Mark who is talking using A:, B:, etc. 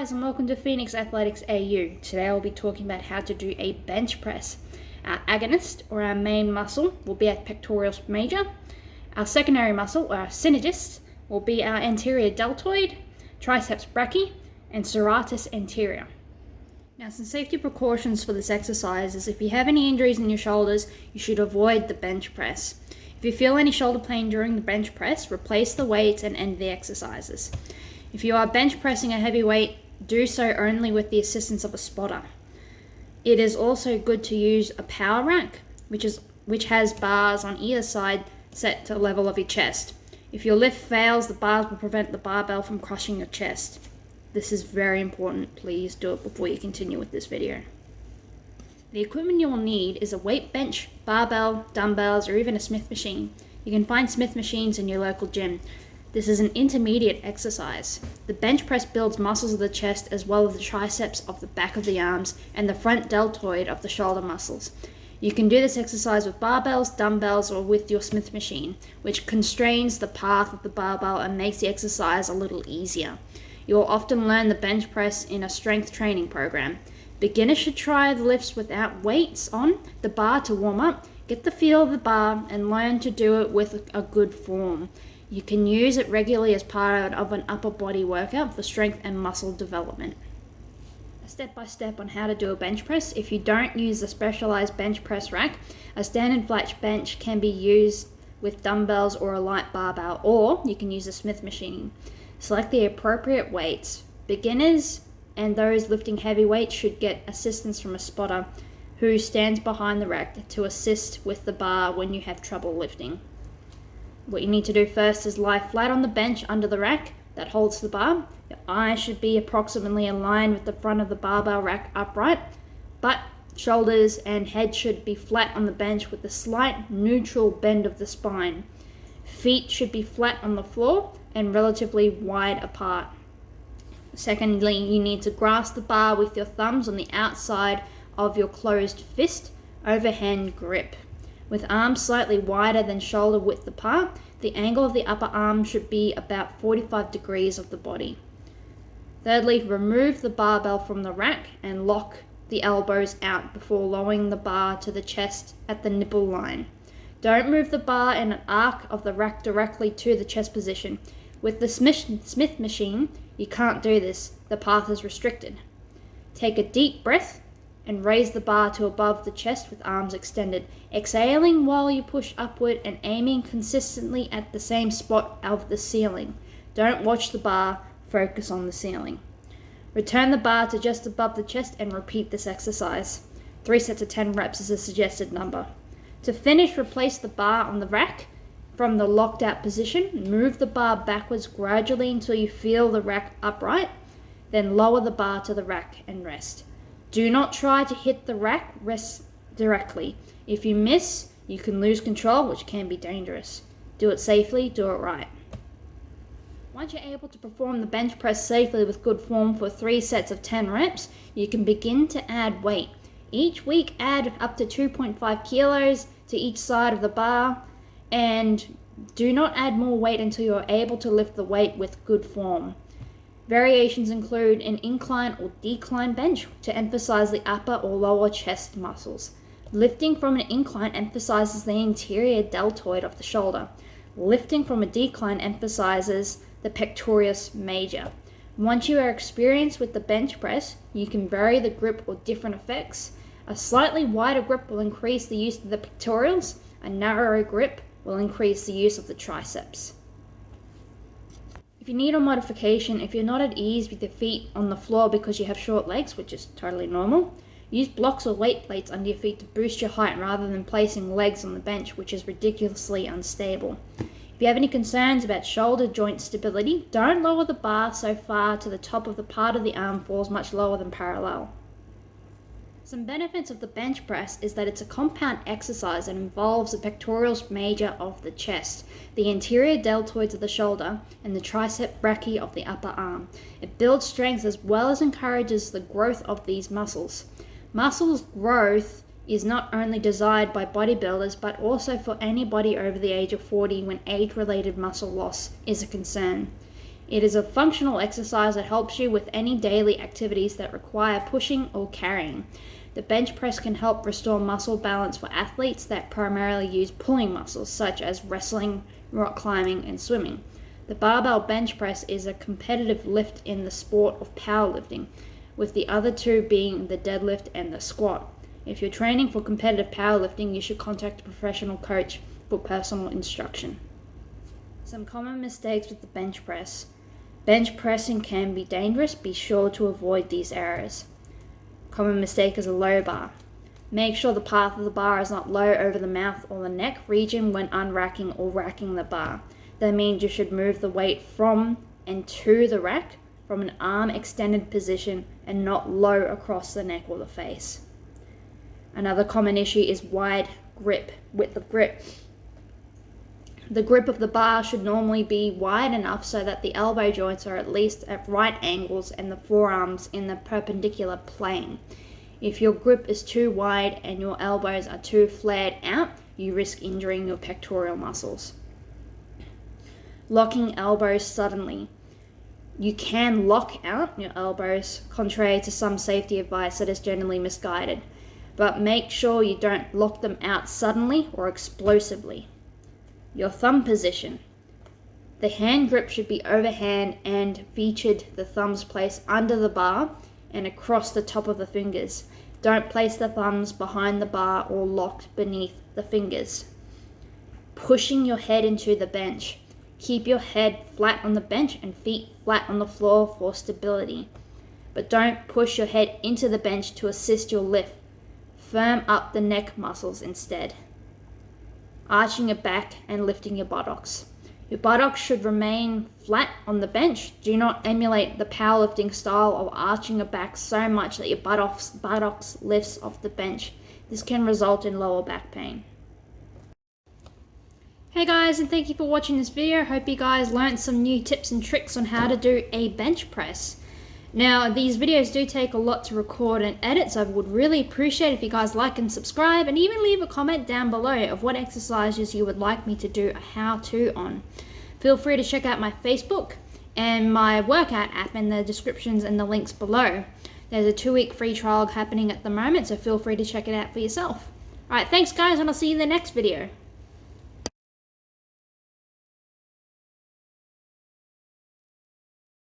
A: guys, and welcome to Phoenix Athletics AU. Today I'll be talking about how to do a bench press. Our agonist, or our main muscle, will be our pectoralis major. Our secondary muscle, or our synergist, will be our anterior deltoid, triceps brachii, and serratus anterior. Now, some safety precautions for this exercise is if you have any injuries in your shoulders, you should avoid the bench press. If you feel any shoulder pain during the bench press, replace the weights and end the exercises. If you are bench pressing a heavy weight, do so only with the assistance of a spotter. It is also good to use a power rack, which has bars on either side set to the level of your chest. If your lift fails, the bars will prevent the barbell from crushing your chest. This is very important. Please do it before you continue with this video. The equipment you will need is a weight bench, barbell, dumbbells, or even a Smith machine. You can find Smith machines in your local gym. This is an intermediate exercise. The bench press builds muscles of the chest as well as the triceps of the back of the arms and the front deltoid of the shoulder muscles. You can do this exercise with barbells, dumbbells, or with your Smith machine, which constrains the path of the barbell and makes the exercise a little easier. You will often learn the bench press in a strength training program. Beginners should try the lifts without weights on the bar to warm up, get the feel of the bar, and learn to do it with a good form. You can use it regularly as part of an upper body workout for strength and muscle development. A step-by-step on how to do a bench press. If you don't use a specialized bench press rack, a standard flat bench can be used with dumbbells or a light barbell, or you can use a Smith machine. Select the appropriate weights. Beginners and those lifting heavy weights should get assistance from a spotter who stands behind the rack to assist with the bar when you have trouble lifting. What you need to do first is lie flat on the bench under the rack that holds the bar. Your eyes should be approximately aligned with the front of the barbell rack upright, but shoulders and head should be flat on the bench with a slight neutral bend of the spine. Feet should be flat on the floor and relatively wide apart. Secondly, you need to grasp the bar with your thumbs on the outside of your closed fist, overhand grip. With arms slightly wider than shoulder width apart, the angle of the upper arm should be about 45 degrees of the body. Thirdly, remove the barbell from the rack and lock the elbows out before lowering the bar to the chest at the nipple line. Don't move the bar in an arc of the rack directly to the chest position. With the Smith machine, you can't do this. The path is restricted. Take a deep breath and raise the bar to above the chest with arms extended, exhaling while you push upward and aiming consistently at the same spot of the ceiling. Don't watch the bar, focus on the ceiling. Return the bar to just above the chest and repeat this exercise. 3 sets of 10 reps is a suggested number. To finish, replace the bar on the rack from the locked out position. Move the bar backwards gradually until you feel the rack upright, then lower the bar to the rack and rest. Do not try to hit the rack, rest directly. If you miss, you can lose control, which can be dangerous. Do it safely, do it right. Once you're able to perform the bench press safely with good form for 3 sets of 10 reps, you can begin to add weight. Each week, add up to 2.5 kilos to each side of the bar, and do not add more weight until you're able to lift the weight with good form. Variations include an incline or decline bench to emphasize the upper or lower chest muscles. Lifting from an incline emphasizes the anterior deltoid of the shoulder. Lifting from a decline emphasizes the pectoralis major. Once you are experienced with the bench press, you can vary the grip or different effects. A slightly wider grip will increase the use of the pectorals. A narrower grip will increase the use of the triceps. If you need a modification, if you're not at ease with your feet on the floor because you have short legs, which is totally normal, use blocks or weight plates under your feet to boost your height rather than placing legs on the bench, which is ridiculously unstable. If you have any concerns about shoulder joint stability, don't lower the bar so far to the top of the part of the arm falls much lower than parallel. Some benefits of the bench press is that it's a compound exercise that involves the pectoralis major of the chest, the anterior deltoids of the shoulder, and the triceps brachii of the upper arm. It builds strength as well as encourages the growth of these muscles. Muscles growth is not only desired by bodybuilders but also for anybody over the age of 40 when age-related muscle loss is a concern. It is a functional exercise that helps you with any daily activities that require pushing or carrying. The bench press can help restore muscle balance for athletes that primarily use pulling muscles, such as wrestling, rock climbing, and swimming. The barbell bench press is a competitive lift in the sport of powerlifting, with the other two being the deadlift and the squat. If you're training for competitive powerlifting, you should contact a professional coach for personal instruction. Some common mistakes with the bench press. Bench pressing can be dangerous. Be sure to avoid these errors. Common mistake is a low bar. Make sure the path of the bar is not low over the mouth or the neck region when unracking or racking the bar. That means you should move the weight from and to the rack from an arm extended position and not low across the neck or the face. Another common issue is wide grip, width of grip. The grip of the bar should normally be wide enough so that the elbow joints are at least at right angles and the forearms in the perpendicular plane. If your grip is too wide and your elbows are too flared out, you risk injuring your pectoral muscles. Locking elbows suddenly. You can lock out your elbows, contrary to some safety advice that is generally misguided, but make sure you don't lock them out suddenly or explosively. Your thumb position. The hand grip should be overhand and featured the thumbs placed under the bar and across the top of the fingers. Don't place the thumbs behind the bar or locked beneath the fingers. Pushing your head into the bench. Keep your head flat on the bench and feet flat on the floor for stability. But don't push your head into the bench to assist your lift. Firm up the neck muscles instead. Arching your back and lifting your buttocks. Your buttocks should remain flat on the bench. Do not emulate the powerlifting style of arching your back so much that your buttocks lifts off the bench. This can result in lower back pain. Hey guys, and thank you for watching this video. Hope you guys learned some new tips and tricks on how to do a bench press. Now, these videos do take a lot to record and edit, so I would really appreciate if you guys like and subscribe, and even leave a comment down below of what exercises you would like me to do a how-to on. Feel free to check out my Facebook and my workout app in the descriptions and the links below. There's a 2-week free trial happening at the moment, so feel free to check it out for yourself. Alright, thanks guys, and I'll see you in the next video.